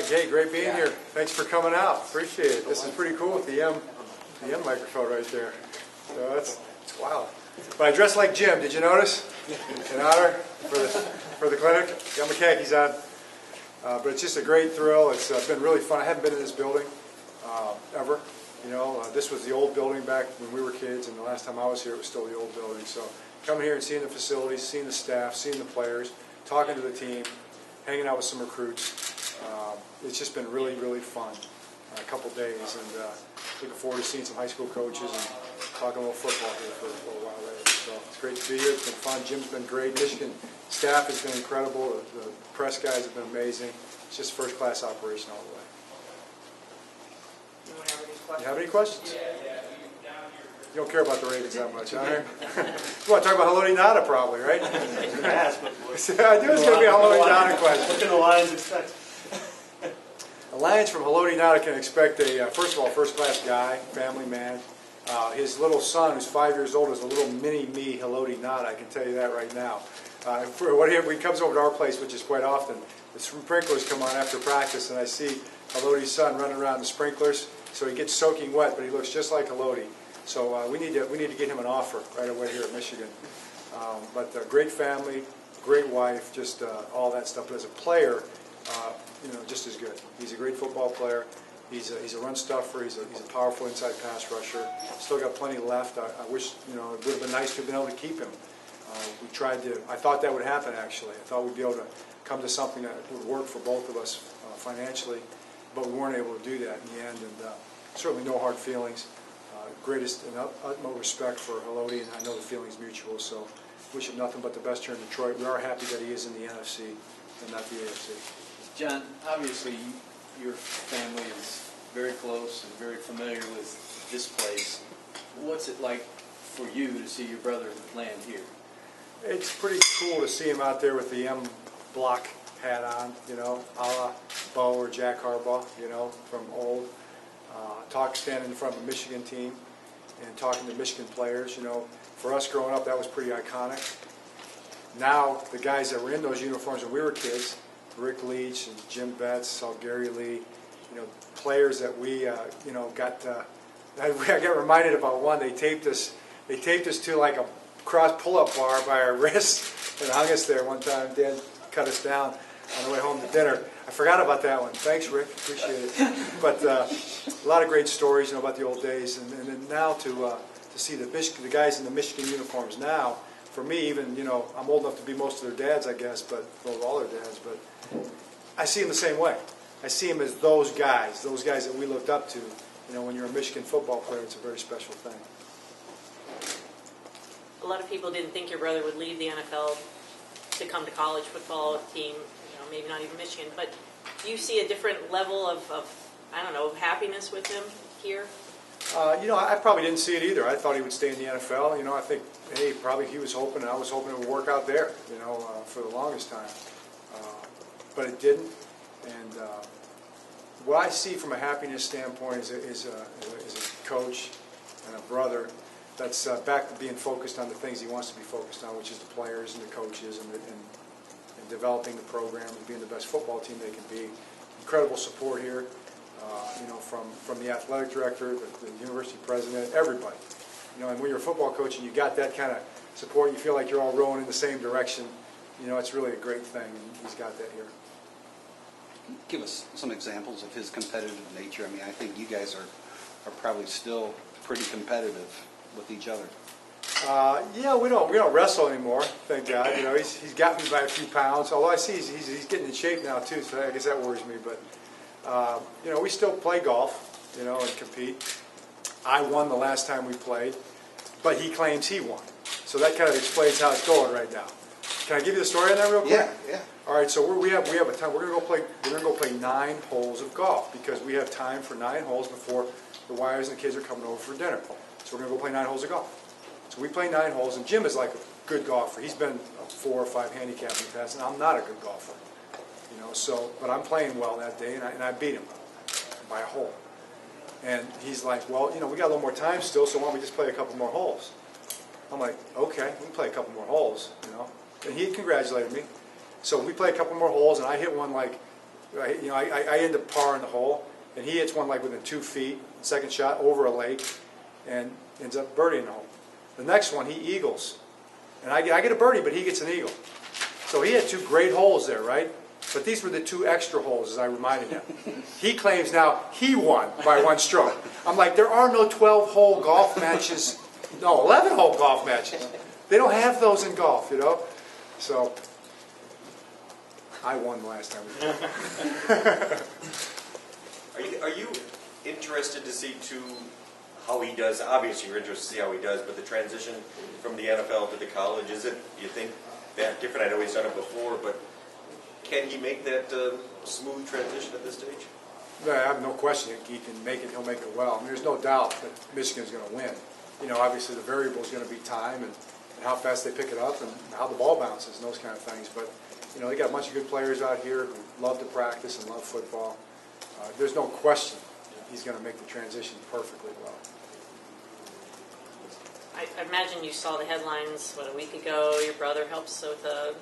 right, Jay, great being here. Thanks for coming out. Appreciate it. This is pretty cool with the M microphone right there. So it's wild. But I dress like Jim. Did you notice? In honor for the clinic. Got my khakis on. But it's just a great thrill. It's been really fun. I haven't been in this building ever. You know, this was the old building back when we were kids, and the last time I was here, it was still the old building. So coming here and seeing the facilities, seeing the staff, seeing the players, talking to the team, hanging out with some recruits. It's just been really, really fun. A couple days, and looking forward to seeing some high school coaches and talking a little football here for a while later. So it's great to be here. It's been fun. Jim's been great. Michigan staff has been incredible. The press guys have been amazing. It's just first-class operation all the way. You have any questions? You don't care about the Ravens that much, huh? You want to talk about Natada probably, right? Yes, but I knew it was going to be a Natada question. What can the Lions expect? The Lions from Natada can expect first of all, first-class guy, family man. His little son, who's 5 years old, is a little mini-me Natada. I can tell you that right now. When he comes over to our place, which is quite often, the sprinklers come on after practice, and I see Halodi's son running around the sprinklers. So he gets soaking wet, but he looks just like Halodi. So we need to get him an offer right away here at Michigan. But great family, great wife, just all that stuff. But as a player, just as good. He's a great football player. He's a run stuffer. He's a powerful inside pass rusher. Still got plenty left. I wish it would have been nice to have been able to keep him. We tried to. I thought that would happen actually. I thought we'd be able to come to something that would work for both of us financially, but we weren't able to do that in the end. And certainly no hard feelings. Greatest and utmost respect for Halodi, and I know the feeling's mutual. So wish him nothing but the best here in Detroit. We are happy that he is in the NFC and not the AFC. John, obviously your family is very close and very familiar with this place. What's it like for you to see your brother land here? It's pretty cool to see him out there with the M block hat on, a la Bo or Jack Harbaugh, from old. Standing in front of the Michigan team and talking to Michigan players. For us growing up, that was pretty iconic. Now, the guys that were in those uniforms when we were kids, Rick Leach and Jim Betts, saw Gary Lee, players that we, got. I got reminded about one. They taped us to like a cross pull-up bar by our wrists and hung us there one time. Dan cut us down on the way home to dinner. I forgot about that one. Thanks, Rick. Appreciate it. But a lot of great stories, about the old days, and then now to see the guys in the Michigan uniforms now. For me, even I'm old enough to be most of their dads, I guess, but well, all their dads. But I see them the same way. I see them as those guys that we looked up to. When you're a Michigan football player, it's a very special thing. A lot of people didn't think your brother would leave the NFL to come to college football team. Maybe not even Michigan, but do you see a different level of happiness with him here? I probably didn't see it either. I thought he would stay in the NFL. I think, probably he was hoping, and I was hoping it would work out there, for the longest time. But it didn't. And what I see from a happiness standpoint is a coach and a brother that's back to being focused on the things he wants to be focused on, which is the players and the coaches and developing the program and being the best football team they can be. Incredible support here, from the athletic director, the university president, everybody. And when you're a football coach and you got that kind of support, you feel like you're all rowing in the same direction. It's really a great thing, and he's got that here. Give us some examples of his competitive nature. I think you guys are probably still pretty competitive with each other. We don't wrestle anymore, thank God. He's got me by a few pounds. Although I see he's getting in shape now too, so I guess that worries me. But we still play golf, and compete. I won the last time we played, but he claims he won. So that kind of explains how it's going right now. Can I give you the story on that real quick? Yeah. All right, so we have a time. We're going to go play 9 holes of golf because we have time for 9 holes before the wives and the kids are coming over for dinner. So we're going to go play 9 holes of golf. So we play 9 holes, and Jim is like a good golfer. He's been a 4 or 5 handicap in the past, and I'm not a good golfer. But I'm playing well that day, and I beat him by a hole. And he's like, well, we got a little more time still, so why don't we just play a couple more holes? I'm like, okay, we can play a couple more holes, And he congratulated me. So we play a couple more holes, and I hit one like I end up par in the hole, and he hits one like within 2 feet, second shot over a lake, and ends up birdieing the hole. The next one, he eagles. And I get a birdie, but he gets an eagle. So he had 2 great holes there, right? But these were the 2 extra holes, as I reminded him. He claims now he won by 1 stroke. I'm like, there are no 12-hole golf matches, no, 11-hole golf matches. They don't have those in golf, you know? So I won the last time. Are you interested to see how he does? Obviously, you're interested to see how he does, but the transition from the NFL to the college, is it, you think, that different? I know he's done it before, but can he make that smooth transition at this stage? I have no question he can make it. He'll make it well. I mean, there's no doubt that Michigan's going to win. You know, obviously the variable is going to be time and how fast they pick it up and how the ball bounces and those kind of things. But you know, they got a bunch of good players out here who love to practice and love football. There's no question he's going to make the transition perfectly well. I imagine you saw the headlines, a week ago. Your brother helps with a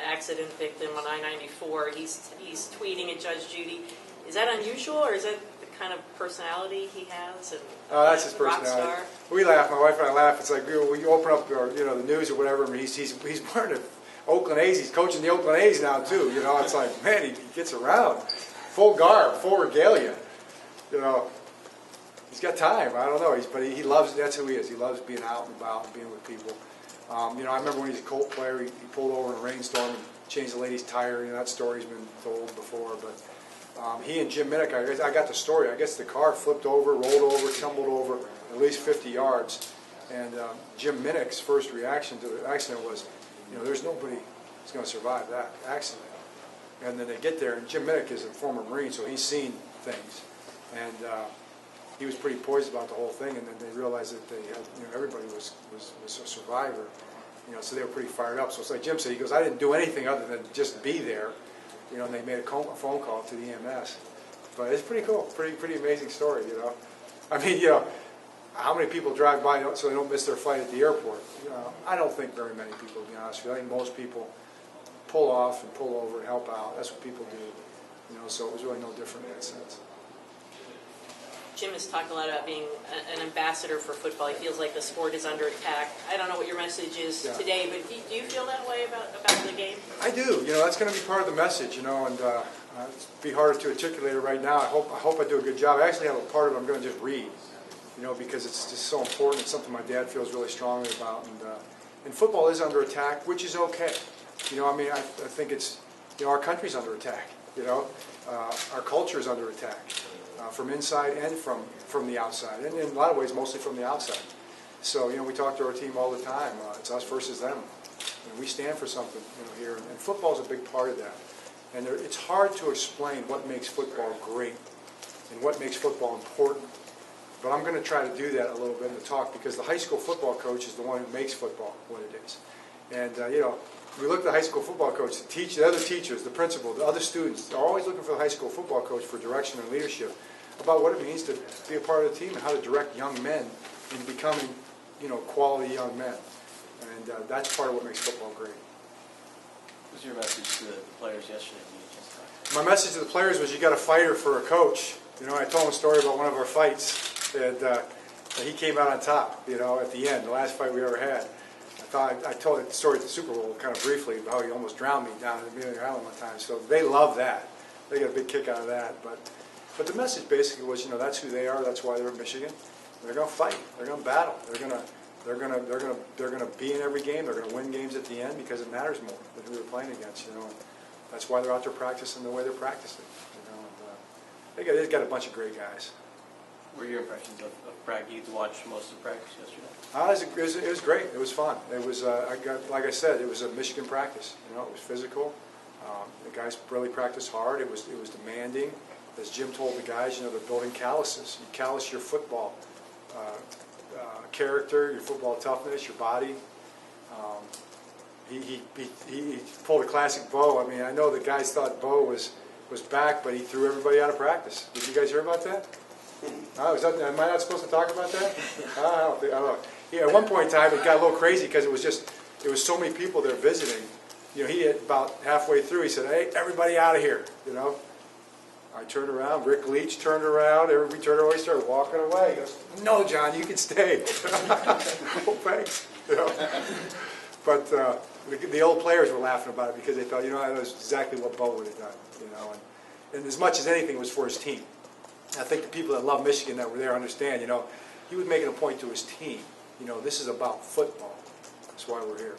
accident victim on I-94. He's tweeting at Judge Judy. Is that unusual, or is that the kind of personality he has? And that's his rock personality. star? We laugh. My wife and I laugh. It's like we open up the news or whatever, and he's wearing an Oakland A's. He's coaching the Oakland A's now too. You know, it's like, man, he gets around, full garb, full regalia. You know. He's got time. I don't know. But he loves. That's who he is. He loves being out and about and being with people. I remember when he was a Colt player, he pulled over in a rainstorm and changed the lady's tire. That story's been told before. But he and Jim Minnick, I got the story. I guess the car flipped over, rolled over, tumbled over at least 50 yards. And Jim Minnick's first reaction to the accident was, there's nobody who's going to survive that accident. And then they get there, and Jim Minnick is a former Marine, so he's seen things. And he was pretty poised about the whole thing, and then they realized that they had, everybody was a survivor, so they were pretty fired up. So it's like Jim said, he goes, I didn't do anything other than just be there, and they made a phone call to the EMS. But it's pretty cool, pretty amazing story, I mean, how many people drive by so they don't miss their flight at the airport? I don't think very many people, to be honest with you. I think most people pull off and pull over and help out. That's what people do, so it was really no different in that sense. Jim has talked a lot about being an ambassador for football. He feels like the sport is under attack. I don't know what your message is today, but do you feel that way about the game? I do. That's going to be part of the message, and it's be harder to articulate it right now. I hope I do a good job. I actually have a part of it I'm going to just read, because it's just so important. It's something my dad feels really strongly about, and football is under attack, which is okay. I think it's, our country's under attack. Our culture is under attack. From inside and from the outside, and in a lot of ways mostly from the outside. So we talk to our team all the time. It's us versus them. We stand for something here, and football is a big part of that. And it's hard to explain what makes football great and what makes football important. But I'm going to try to do that a little bit in the talk, because the high school football coach is the one who makes football what it is. And we look at the high school football coach, the other teachers, the principal, the other students. They're always looking for the high school football coach for direction and leadership about what it means to be a part of the team and how to direct young men into becoming, quality young men. And that's part of what makes football great. What was your message to the players yesterday? My message to the players was, you got a fighter for a coach. I told them a story about one of our fights, and he came out on top, at the end, the last fight we ever had. I told the story at the Super Bowl kind of briefly about how he almost drowned me down at Amelia Island one time. So they love that. They get a big kick out of that. But the message basically was, that's who they are. That's why they're in Michigan. They're going to fight. They're going to battle. They're going to be in every game. They're going to win games at the end, because it matters more than who they're playing against. And that's why they're out there practicing the way they're practicing. And they've got a bunch of great guys. What were your impressions of practice? You watched most of practice yesterday? It was great. It was fun. It was like I said, it was a Michigan practice. It was physical. The guys really practiced hard. It was demanding. As Jim told the guys, they're building calluses. You callus your football character, your football toughness, your body. He pulled a classic Bo. I mean, I know the guys thought Bo was back, but he threw everybody out of practice. Did you guys hear about that? Am I not supposed to talk about that? I don't know. Yeah, at one point in time, it got a little crazy, because it was so many people there visiting. He had about halfway through, he said, "Hey, everybody out of here," I turned around, Rick Leach turned around, we turned around, we started walking away. He goes, "No, John, you can stay." Oh, thanks. You know. But the old players were laughing about it because they thought, that was exactly what Bo would have done. And as much as anything, it was for his team. I think the people that love Michigan that were there understand, he was making a point to his team. This is about football. That's why we're here.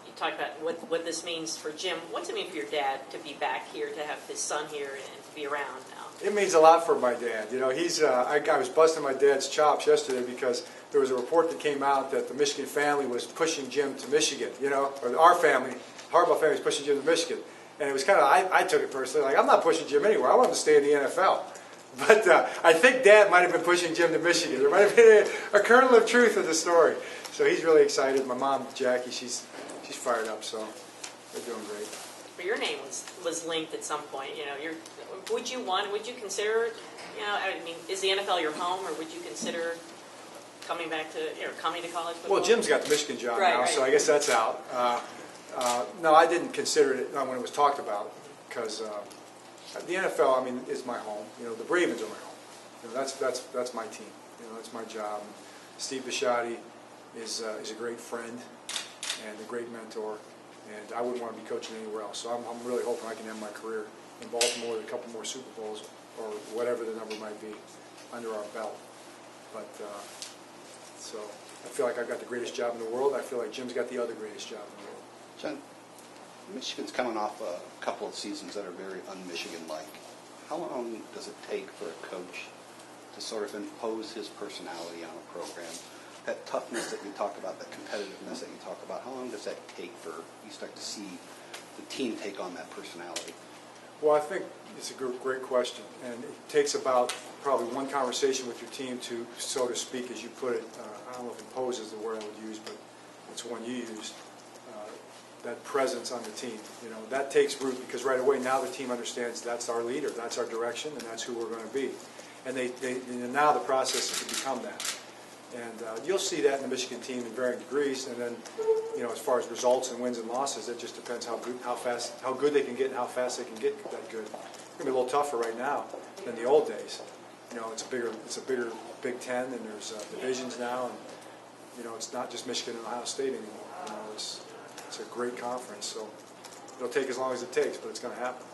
You talked about what this means for Jim. What's it mean for your dad to be back here, to have his son here, and to be around now? It means a lot for my dad. I was busting my dad's chops yesterday because there was a report that came out that the Michigan family was pushing Jim to Michigan, or our family, Harbaugh family was pushing Jim to Michigan. And it was kind of, I took it personally, like, I'm not pushing Jim anywhere. I want him to stay in the NFL. But I think Dad might have been pushing Jim to Michigan. There might have been a kernel of truth in the story. So he's really excited. My mom, Jackie, she's fired up, so they're doing great. But your name was linked at some point. Would you consider, is the NFL your home, or would you consider coming back to, coming to college football? Well, Jim's got the Michigan job now, right. so I guess that's out. No, I didn't consider it when it was talked about because the NFL, is my home. The Ravens are my home. That's my team. That's my job. Steve Bisciotti is a great friend and a great mentor, and I wouldn't want to be coaching anywhere else. So I'm really hoping I can end my career in Baltimore with a couple more Super Bowls or whatever the number might be under our belt. But so I feel like I've got the greatest job in the world. I feel like Jim's got the other greatest job in the world. John, Michigan's coming off a couple of seasons that are very un-Michigan-like. How long does it take for a coach to sort of impose his personality on a program? That toughness that you talk about, that competitiveness that you talk about, how long does that take for you start to see the team take on that personality? Well, I think it's a great question, and it takes about probably one conversation with your team to, so to speak, as you put it, I don't know if impose is the word I would use, but it's one you used, that presence on the team. That takes root because right away now the team understands that's our leader, that's our direction, and that's who we're going to be. And now the process is to become that. And you'll see that in the Michigan team in varying degrees. And then, as far as results and wins and losses, it just depends how good they can get, and how fast they can get that good. It's going to be a little tougher right now than the old days. It's a bigger Big Ten, and there's divisions now, and it's not just Michigan and Ohio State anymore. It's a great conference, so it'll take as long as it takes, but it's going to happen.